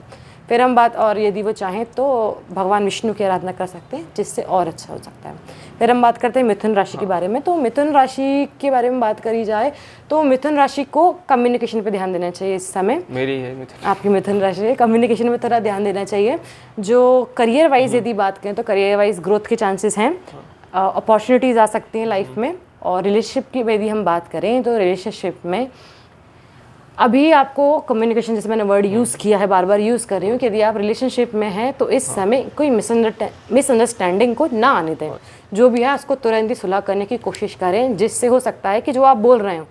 फिर हम बात, और यदि वो चाहें तो भगवान विष्णु की आराधना कर सकते हैं, जिससे और अच्छा हो सकता है। फिर हम बात करते हैं मिथुन राशि के बारे में। तो मिथुन राशि के बारे में बात करी जाए तो मिथुन राशि को कम्युनिकेशन पे ध्यान देना चाहिए इस समय। मेरी है मिथुन, आपकी मिथुन राशि है, कम्युनिकेशन में थोड़ा ध्यान देना चाहिए। जो करियर वाइज यदि बात करें तो करियर वाइज ग्रोथ के चांसेस हैं, अपॉर्चुनिटीज़ आ सकती हैं लाइफ में। और रिलेशनशिप की यदि हम बात करें तो रिलेशनशिप में अभी आपको कम्युनिकेशन, जैसे मैंने वर्ड यूज़ किया है, बार बार यूज़ कर रही हूँ कि यदि आप रिलेशनशिप में हैं तो इस समय कोई मिसअंडरस्टैंडिंग को ना आने दें। जो भी है उसको तुरंत ही सुलह करने की कोशिश करें, जिससे हो सकता है कि जो आप बोल रहे हो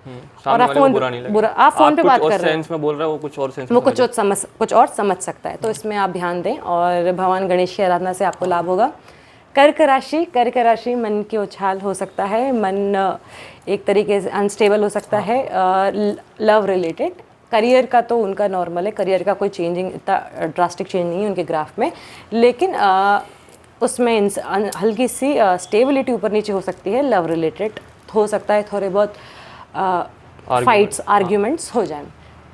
और आप फ़ोन पे बात कर रहे हैं में बोल रहे हो, वो कुछ और सेंस वो कुछ और समझ सकता है, तो इसमें आप ध्यान दें। और भगवान गणेश की आराधना से आपको लाभ होगा। कर्क राशि मन के उछाल हो सकता है, मन एक तरीके से अनस्टेबल हो सकता है। लव रिलेटेड, करियर का तो उनका नॉर्मल है, करियर का कोई चेंजिंग इतना ड्रास्टिक चेंज नहीं है उनके ग्राफ में, लेकिन उसमें हल्की सी स्टेबिलिटी ऊपर नीचे हो सकती है। लव रिलेटेड हो सकता है थोड़े बहुत फाइट्स आर्ग्यूमेंट्स हो जाएं,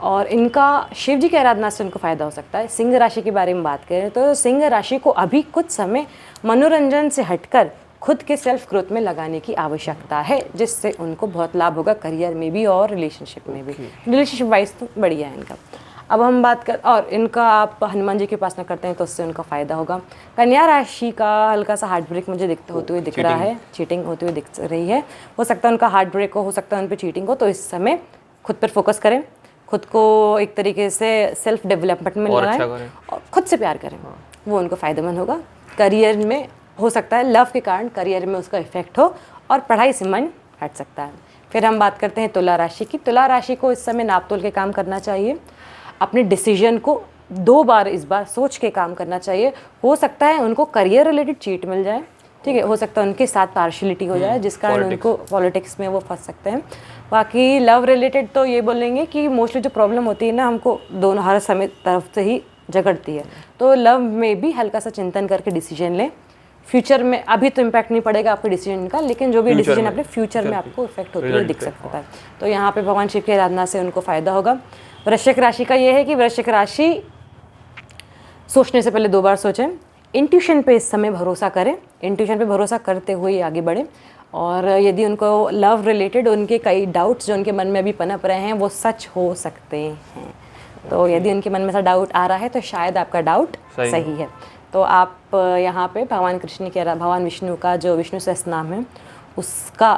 और इनका शिव जी की आराधना से उनको फ़ायदा हो सकता है। सिंह राशि के बारे में बात करें तो सिंह राशि को अभी कुछ समय मनोरंजन से हटकर खुद के सेल्फ ग्रोथ में लगाने की आवश्यकता है, जिससे उनको बहुत लाभ होगा करियर में भी और रिलेशनशिप में भी। रिलेशनशिप वाइज तो बढ़िया है इनका। अब हम बात कर, और इनका आप हनुमान जी की उपासना करते हैं तो उससे उनका फ़ायदा होगा। कन्या राशि का हल्का सा हार्ट ब्रेक मुझे होते हुए दिख रहा है, चीटिंग होते हुए दिख रही है। हो सकता है उनका हार्ट ब्रेक हो सकता है उन पर चीटिंग हो, तो इस समय खुद पर फोकस करें, खुद को एक तरीके से सेल्फ डेवलपमेंट में लगाएं और खुद से प्यार करें, वो उनको फ़ायदेमंद होगा। करियर में हो सकता है लव के कारण करियर में उसका इफेक्ट हो और पढ़ाई से मन हट सकता है। फिर हम बात करते हैं तुला राशि की। तुला राशि को इस समय नाप तोल के काम करना चाहिए, अपने डिसीजन को 2 बार इस बार सोच के काम करना चाहिए। हो सकता है उनको करियर रिलेटेड चीट मिल जाए, ठीक है, हो सकता है उनके साथ पार्शलिटी हो जाए जिस कारण उनको पॉलिटिक्स में वो फंस सकते हैं। बाकी लव रिलेटेड तो ये बोलेंगे कि मोस्टली जो प्रॉब्लम होती है ना, हमको दोनों हर समय तरफ से ही जगड़ती है। तो लव में भी हल्का सा चिंतन करके डिसीजन लें। फ्यूचर में अभी तो इम्पैक्ट नहीं पड़ेगा आपके डिसीजन का, लेकिन जो भी डिसीजन अपने फ्यूचर में आपको इफेक्ट होती है दिख सकता है। तो यहाँ पे भगवान शिव की आराधना से उनको फ़ायदा होगा। वृश्चिक राशि का ये है कि वृश्चिक राशि सोचने से पहले 2 बार सोचें, इंट्यूशन पे इस समय भरोसा करें, इंट्यूशन पे भरोसा करते हुए आगे बढ़ें। और यदि उनको लव रिलेटेड उनके कई डाउट्स जो उनके मन में अभी पनप रहे हैं वो सच हो सकते हैं। तो यदि उनके मन में ऐसा डाउट आ रहा है तो शायद आपका डाउट सही है। तो आप यहाँ पे भगवान कृष्ण के भगवान विष्णु का जो विष्णु सहस्त्र नाम है उसका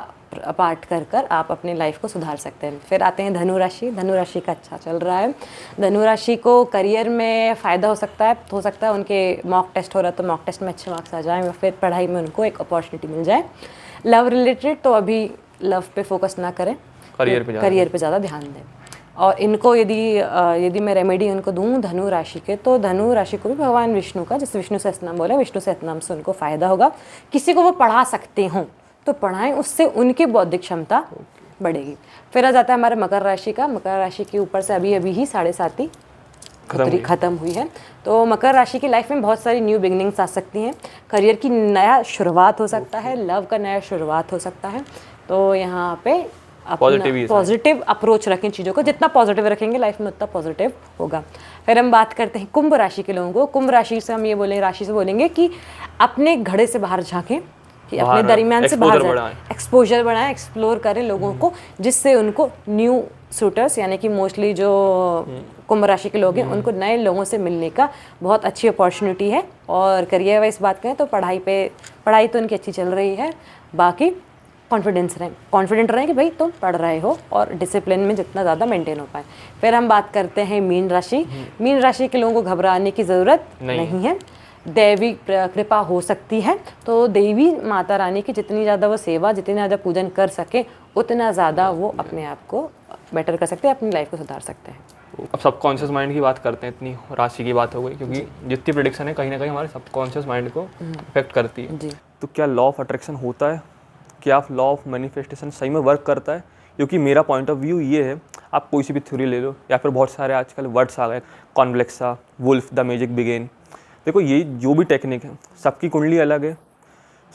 पाठ कर कर आप अपने लाइफ को सुधार सकते हैं। फिर आते हैं धनु राशि। धनु राशि का अच्छा चल रहा है। धनु राशि को करियर में फ़ायदा हो सकता है उनके मॉक टेस्ट हो रहा है तो मॉक टेस्ट में अच्छे मार्क्स आ जाएँ, फिर पढ़ाई में उनको एक अपॉर्चुनिटी मिल जाए। लव रिलेटेड तो अभी लव पे फोकस ना करें, करियर पे ज़्यादा ध्यान दें। और इनको यदि मैं रेमेडी उनको दूँ धनु राशि के, तो धनु राशि को भी भगवान विष्णु का, जैसे विष्णु सहस्त्रनाम बोला, विष्णु सहस्त्रनाम से उनको फ़ायदा होगा। किसी को वो पढ़ा सकते हों तो पढ़ाएं, उससे उनकी बौद्धिक क्षमता बढ़ेगी। फिर आ जाता है हमारे मकर राशि का। मकर राशि के ऊपर से अभी ही 7.5 खत्म हुई है। तो मकर राशि की लाइफ में बहुत सारी न्यू बिगनिंग्स आ सकती हैं। करियर की नया शुरुआत हो सकता है, लव का नया शुरुआत हो सकता है। तो यहाँ पे पॉजिटिव अप्रोच रखें चीज़ों को, जितना पॉजिटिव रखेंगे लाइफ में उतना पॉजिटिव होगा। फिर हम बात करते हैं कुंभ राशि के लोगों को। कुंभ राशि से हम ये राशि से बोलेंगे कि अपने घड़े से बाहर झांकें, कि अपने दरमियान से बाहर जाए, एक्सपोजर बढ़ाएं, एक्सप्लोर करें लोगों को, जिससे उनको न्यू सूटर्स यानी कि मोस्टली जो कुंभ राशि के लोग हैं उनको नए लोगों से मिलने का बहुत अच्छी अपॉर्चुनिटी है। और करियर वाइज बात करें तो पढ़ाई तो उनकी अच्छी चल रही है। बाकी कॉन्फिडेंट रहें कि भाई तुम पढ़ रहे हो, और डिसिप्लिन में जितना ज़्यादा मेंटेन हो पाए। फिर हम बात करते हैं मीन राशि। मीन राशि के लोगों को घबराने की ज़रूरत नहीं है। दैवी कृपा हो सकती है, तो देवी माता रानी की जितनी ज़्यादा वो सेवा, जितनी ज़्यादा पूजन कर सके उतना ज़्यादा वो अपने आप को बेटर कर सकते हैं, अपनी लाइफ को सुधार सकते हैं। अब सबकॉन्शियस माइंड की बात करते हैं, इतनी राशि की बात हो गई, क्योंकि जितनी प्रेडिक्शन है कहीं ना कहीं हमारे सबकॉन्शियस माइंड को इफेक्ट करती है। तो क्या लॉ ऑफ अट्रैक्शन होता है? क्या लॉ ऑफ मैनिफेस्टेशन सही में वर्क करता है? क्योंकि मेरा पॉइंट ऑफ व्यू ये है, आप कोई सी भी थ्योरी ले लो या फिर बहुत सारे आजकल वर्ड्स आ गए, कॉन्वेक्सा, वुल्फ, द मैजिक बिगेन। देखो ये जो भी टेक्निक है सबकी कुंडली अलग है,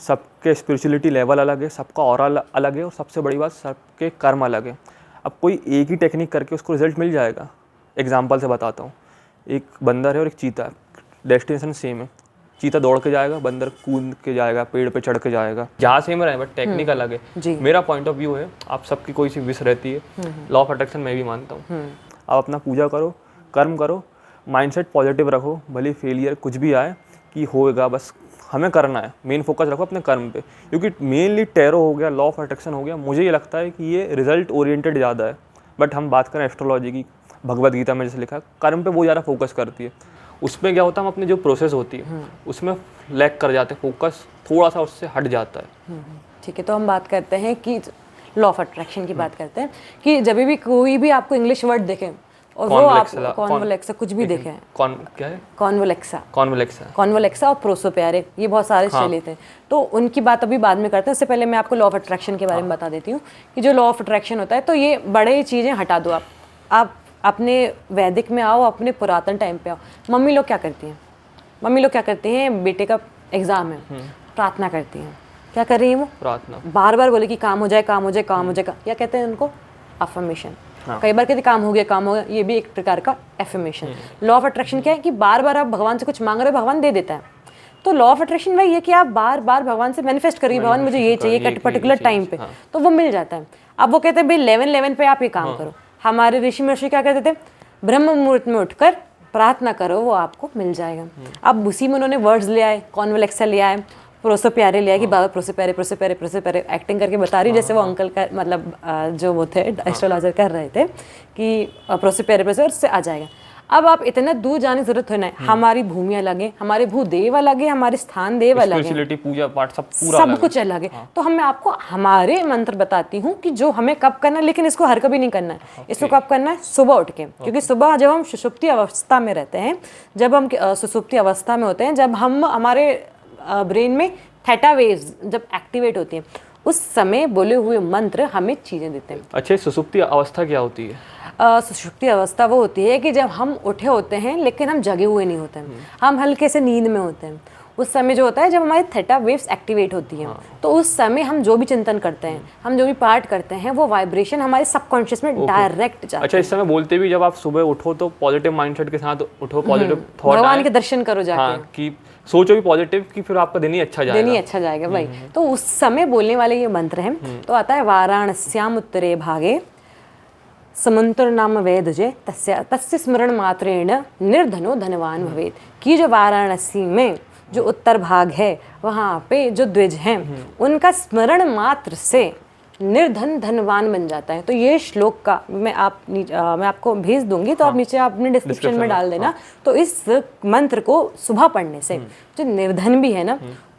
सबके स्पिरिचुअलिटी लेवल अलग है, सबका ऑरा अलग है, और सबसे बड़ी बात सबके कर्म अलग है। अब कोई एक ही टेक्निक करके उसको रिजल्ट मिल जाएगा? एग्जांपल से बताता हूँ। एक बंदर है और एक चीता है, डेस्टिनेशन सेम है। चीता दौड़ के जाएगा, बंदर कूद के जाएगा, पेड़ पे चढ़ के जाएगा, जहाँ सेम रहे बट टेक्निक अलग है। मेरा पॉइंट ऑफ व्यू है, आप सबकी कोई सी विश रहती है, लॉ ऑफ अट्रैक्शन मैं भी मानता हूँ। आप अपना पूजा करो, कर्म करो, माइंडसेट पॉजिटिव रखो, भले फेलियर कुछ भी आए कि होएगा, बस हमें करना है। मेन फोकस रखो अपने कर्म पे, क्योंकि मेनली टैरो हो गया, लॉ ऑफ अट्रैक्शन हो गया, मुझे ये लगता है कि ये रिजल्ट ओरिएंटेड ज़्यादा है। बट हम बात करें एस्ट्रोलॉजी की, भगवद गीता में जैसे लिखा है, कर्म पे वो ज़्यादा फोकस करती है। उसमें क्या होता है, हम अपनी जो प्रोसेस होती है उसमें लैग कर जाते हैं, फोकस थोड़ा सा उससे हट जाता है। ठीक है, तो हम बात करते हैं कि लॉ ऑफ अट्रैक्शन की बात करते हैं कि जब भी कोई भी आपको इंग्लिश वर्ड देखें और वो आप कॉन्वोलेक्सा कुछ भी देखें, क्या है कॉन्वोलेक्सा और प्रोसोप्यारे, ये बहुत सारे चले थे। तो उनकी बात अभी बाद में करते हैं। उससे पहले मैं आपको लॉ ऑफ अट्रैक्शन के बारे में बता देती हूँ कि जो लॉ ऑफ अट्रैक्शन होता है, तो ये बड़े चीज़ें हटा दो। आप अपने वैदिक में आओ, अपने पुरातन टाइम पे आओ। मम्मी लोग क्या करती हैं, बेटे का एग्जाम है, प्रार्थना करती हैं। क्या कर रही हैं वो? प्रार्थना। बार बार बोले कि काम हो जाए, काम हो जाए, काम हो जाए। क्या कहते हैं उनको? अफर्मेशन। कई बार कहते काम हो गया, ये भी एक प्रकार का एफर्मेशन। लॉ ऑफ अट्रैक्शन क्या है कि बार बार आप भगवान से कुछ मांग रहे हो, भगवान दे देता है। तो लॉ ऑफ अट्रैक्शन वही है कि आप बार बार भगवान से मैनिफेस्ट करिए, भगवान मुझे ये चाहिए पर्टिकुलर टाइम पे, तो वो मिल जाता है। अब वो कहते हैं भाई 11 पे आप ये काम करो। हमारे ऋषि महर्षि क्या कहते थे? ब्रह्म मुहूर्त में उठकर प्रार्थना करो, वो आपको मिल जाएगा। अब उसी में उन्होंने वर्ड्स ले आए, कॉन्वोलेक्सा ले आए, प्रोसोप्यारे ले आए कि बाबा प्रोसोप्यारे एक्टिंग करके बता रही, जैसे वो अंकल का मतलब जो वो थे एस्ट्रोलॉजर कर रहे थे कि प्रोसोप्यारे से आ जाएगा। अब आप इतना दूर जाने की जरूरत है, हमारी भूमि अलग है, हमारे भूदेव अलग है, हमारे स्थान देव अलग है, पूजा पाठ सब कुछ अलग है। तो मैं आपको हमारे मंत्र बताती हूँ कि जो हमें कब करना है, लेकिन इसको हर कभी नहीं करना है। इसको कब करना है? सुबह उठ के, क्योंकि सुबह जब हम सुषुप्ति अवस्था में रहते हैं, जब हम सुषुप्ति अवस्था में होते हैं, जब हम हमारे ब्रेन में थीटा वेव्स जब एक्टिवेट होती हैं, उस समय बोले हुए मंत्र हमें चीज़ें देते हैं। अच्छा, सुसुप्ति अवस्था क्या होती है? सुषुप्ति अवस्था वो होती है कि जब हम उठे होते हैं लेकिन हम जगे हुए नहीं होते हैं, हम हल्के से नींद में होते हैं। उस समय जो होता है जब हमारी थीटा वेव्स एक्टिवेट होती हैं, तो उस समय हम जो भी चिंतन करते हैं, हम जो भी पाठ करते हैं, वो वाइब्रेशन हमारे सबकॉन्शियस में डायरेक्ट जाता है। अच्छा, इस समय बोलते भी जब आप सुबह उठो तो पॉजिटिव माइंडसेट के साथ उठो, पॉजिटिव थॉट भगवान के दर्शन करो जाके। हाँ, कि सोचो भी पॉजिटिव कि फिर आपका दिन ही अच्छा जाएगा। दिन ही अच्छा जाएगा भाई। तो उस समय बोलने वाले ये मंत्र हैं। तो आता है वाराणस्याम उत्तरे भागे समुद्र नाम वेदजे तस्य स्मरण मात्रेण निर्धनो धनवान भवेत्। कि जो वाराणसी में जो उत्तर भाग है, वहाँ पे जो द्विज हैं, उनका स्मरण मात्र से निर्धन धनवान बन जाता है। तो ये श्लोक का मैं आपको भेज दूंगी, तो आप नीचे अपने डिस्क्रिप्शन में डाल देना। तो इस मंत्र को सुबह पढ़ने से जो निर्धन भी है ना,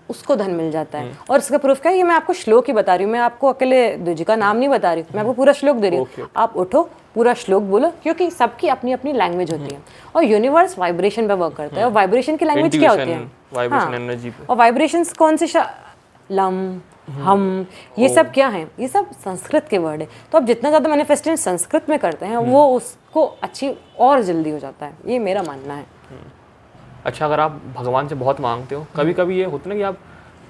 उसको धन मिल जाता है। और इसका प्रूफ क्या है, ये मैं आपको श्लोक ही बता रही हूँ, मैं आपको अकेले द्विज का नाम नहीं बता रही, मैं आपको पूरा श्लोक दे रही हूँ। आप उठो, पूरा श्लोक बोलो, क्योंकि सबकी अपनी अपनी लैंग्वेज होती है और यूनिवर्स वाइब्रेशन पे वर्क करता है। और वाइब्रेशन की लैंग्वेज क्या होती है? वाइब्रेशन एनर्जी पे। और वाइब्रेशंस कौन से लम, हम, ये सब क्या है? ये सब संस्कृत के वर्ड है। तो आप जितना ज़्यादा मैनिफेस्टेशन संस्कृत में करते हैं, वो उसको अच्छी और जल्दी हो जाता है। ये मेरा मानना है। अच्छा, अगर आप भगवान से बहुत मांगते हो, कभी कभी ये होता है ना कि आप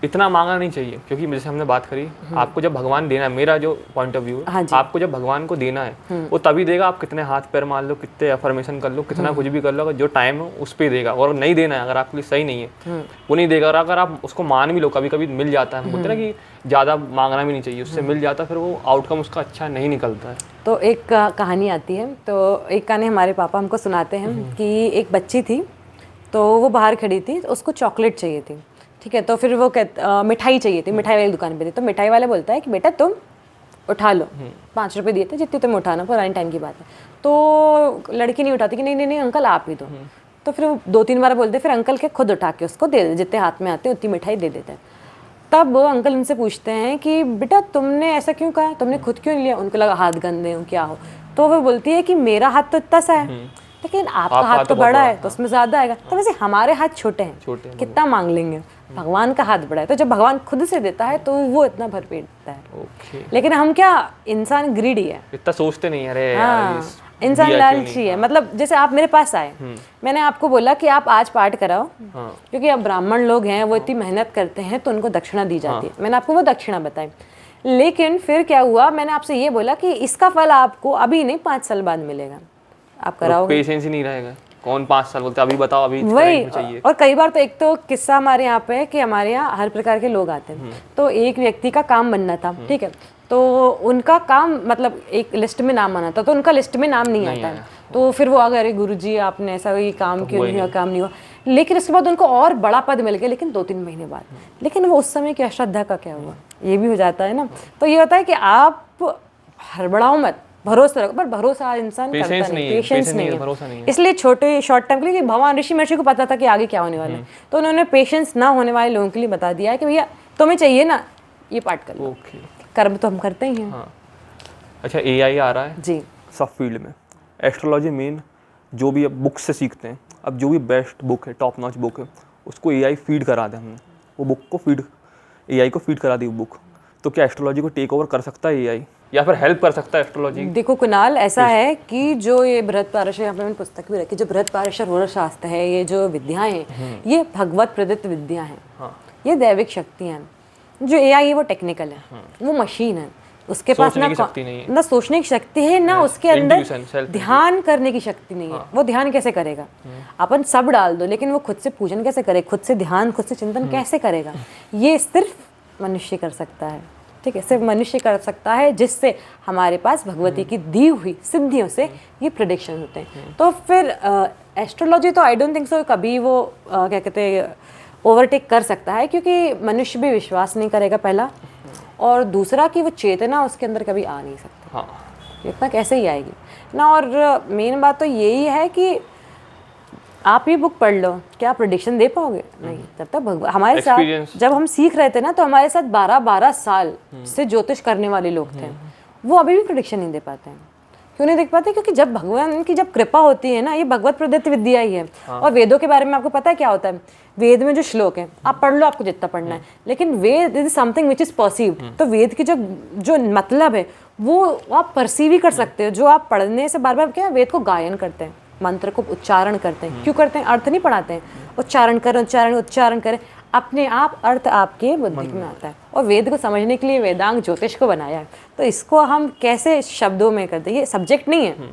इतना मांगना नहीं चाहिए, क्योंकि जैसे हमने बात करी, आपको जब भगवान देना है, मेरा जो पॉइंट ऑफ व्यू है, हाँ, आपको जब भगवान को देना है वो तभी देगा। आप कितने हाथ पैर मार लो, कितने अफर्मेशन कर लो, कितना कुछ भी कर लो, अगर जो टाइम है उस पर देगा। और नहीं देना है, अगर आपके लिए सही नहीं है, वो नहीं देगा। और अगर आप उसको मान भी लो, कभी कभी मिल जाता है। हम बोलते हैं ना कि ज़्यादा मांगना भी नहीं चाहिए, उससे मिल जाता, फिर वो आउटकम उसका अच्छा नहीं निकलता है। तो एक कहानी आती है, तो एक कहानी हमारे पापा हमको सुनाते हैं कि एक बच्ची थी, तो वो बाहर खड़ी थी, तो उसको चॉकलेट चाहिए थी। ठीक है, तो फिर वो मिठाई चाहिए थी, मिठाई वाली दुकान पे थी। तो मिठाई वाला बोलता है कि बेटा तुम उठा लो, 5 रुपए दिए थे, जितने तुम उठाना, पुराने टाइम की बात है। तो लड़की नहीं उठाती कि नहीं नहीं नहीं अंकल आप ही दो। तो फिर वो 2-3 बार बोलते, फिर अंकल के खुद उठा के उसको दे, जितने हाथ में आते उतनी मिठाई दे देते हैं। तब अंकल उनसे पूछते हैं कि बेटा तुमने ऐसा क्यों कहा, तुमने खुद क्यों नहीं लिया? उनको लगा हाथ गंदे हो क्या हो। तो वो बोलती है कि मेरा हाथ तो इतना सा है, लेकिन आपका हाथ तो बड़ा है, तो उसमें ज्यादा आएगा। तो वैसे हमारे हाथ छोटे हैं, कितना मांग लेंगे? भगवान का हाथ बड़ा है, तो जब भगवान खुद से देता है तो वो इतना भरपेट देता है। लेकिन हम क्या, इंसान ग्रीडी है, इतना सोचते नहीं। अरे हाँ, इंसान लालची है। मतलब जैसे आप मेरे पास आए, मैंने आपको बोला कि आप आज पाठ कराओ, क्योंकि अब ब्राह्मण लोग हैं, वो इतनी मेहनत करते हैं, तो उनको दक्षिणा दी जाती है। मैंने आपको वो दक्षिणा बताई। लेकिन फिर क्या हुआ, मैंने आपसे ये बोला कि इसका फल आपको अभी नहीं 5 साल बाद मिलेगा, आप कराओगे? पेशेंस ही नहीं रहेगा। कौन 5 साल बोलते, अभी बताओ, अभी वही चाहिए। और कई बार तो एक तो किस्सा हमारे यहाँ पे है कि हमारे यहाँ हर प्रकार के लोग आते हैं। तो एक व्यक्ति का काम बनना था, ठीक है, तो उनका काम मतलब एक लिस्ट में नाम आना था, तो उनका लिस्ट में नाम नहीं आता है। तो फिर वो अगर गुरुजी आपने ऐसा ये काम क्यों नहीं हुआ, काम नहीं हुआ। लेकिन उसके बाद उनको और बड़ा पद मिल गया, लेकिन 2-3 महीने बाद। लेकिन वो उस समय की अश्रद्धा का क्या हुआ, ये भी हो जाता है ना। तो ये होता है कि आप हड़बड़ाओ मत, भरोसा रखो, पर भरोसा इंसान करता नहीं, पेशेंस नहीं है, भरोसा नहीं है। इसलिए छोटे शॉर्ट टाइम के लिए भगवान ऋषि महर्षि को पता था कि आगे क्या होने वाला है, तो उन्होंने पेशेंस ना होने वाले लोगों के लिए बता दिया है कि भैया तुम्हें चाहिए ना, ये पाठ कर लो। कर्म तो हम करते ही हैं। हाँ। अच्छा, एआई आ रहा है जी सब फील्ड में। एस्ट्रोलॉजी मेन जो भी अब बुक से सीखते हैं, अब जो भी बेस्ट बुक है, टॉप नॉच बुक है, उसको एआई फीड करा दे। हमने वो बुक को एआई को फीड करा दी वो बुक। तो क्या एस्ट्रोलॉजी को टेक ओवर कर सकता है एआई, या फिर हेल्प कर सकता है एस्ट्रोलॉजी? देखो कुणाल, ऐसा है कि जो ये बृहत्पारशर, यहाँ पे मैंने पुस्तक भी रखी, जो बृहत्पारशर होरर शास्त्र है, ये जो विद्याएं हैं, ये भगवत प्रदत्त विद्या हैं। ये दैविक शक्तियां हैं। जो एआई है वो टेक्निकल है, वो मशीन है, उसके पास ना सोचने की शक्ति है, ना उसके अंदर ध्यान करने की शक्ति नहीं है। वो ध्यान कैसे करेगा? अपन सब डाल दो, लेकिन वो खुद से पूजन कैसे करे, खुद से ध्यान, खुद से चिंतन कैसे करेगा? ये सिर्फ मनुष्य कर सकता है। ठीक है, सिर्फ मनुष्य कर सकता है, जिससे हमारे पास भगवती की दी हुई सिद्धियों से ये प्रेडिक्शन होते हैं। तो फिर एस्ट्रोलॉजी तो आई डोंट थिंक सो कभी वो क्या कहते हैं ओवरटेक कर सकता है, क्योंकि मनुष्य भी विश्वास नहीं करेगा पहला, और दूसरा कि वो चेतना उसके अंदर कभी आ नहीं सकती। हाँ, इतना कैसे ही आएगी ना। और मेन बात तो यही है कि आप ही बुक पढ़ लो, क्या प्रेडिक्शन दे पाओगे? नहीं। तब तक हमारे साथ जब हम सीख रहे थे ना, तो हमारे साथ 12-12 साल से ज्योतिष करने वाले लोग थे, वो अभी भी प्रेडिक्शन नहीं दे पाते हैं। क्यों नहीं देख पाते? क्योंकि जब भगवान की जब कृपा होती है ना, ये भगवत प्रदत्त विद्या ही है। और वेदों के बारे में आपको पता है क्या होता है? वेद में जो श्लोक है आप पढ़ लो, आपको जितना पढ़ना है, लेकिन Veda is something which is perceived. तो वेद की जो मतलब है वो आप परसीव ही कर सकते हो। जो आप पढ़ने से बार बार क्या वेद को गायन करते हैं, मंत्र को उच्चारण करते हैं, क्यों करते हैं? अर्थ नहीं पढ़ाते हैं, उच्चारण करें उच्चारण उच्चारण करें, अपने आप अर्थ आपके बुद्धि में आता है। और वेद को समझने के लिए वेदांग ज्योतिष को बनाया है। तो इसको हम कैसे शब्दों में करते हैं? ये सब्जेक्ट नहीं है,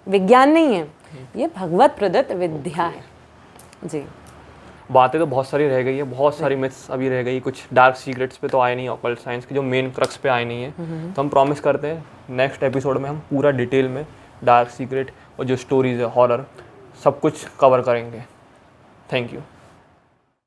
विज्ञान नहीं है, ये भगवत प्रदत्त विद्या है जी। बातें तो बहुत सारी रह गई है, बहुत सारी मिथ्स अभी रह गई, कुछ डार्क सीक्रेट्स पे तो आए नहीं, ऑकल्ट साइंस के जो मेन क्रक्स पे आए नहीं है। तो हम प्रॉमिस करते हैं नेक्स्ट एपिसोड में हम पूरा डिटेल में डार्क सीक्रेट और जो स्टोरीज है, हॉरर, सब कुछ कवर करेंगे। Thank you.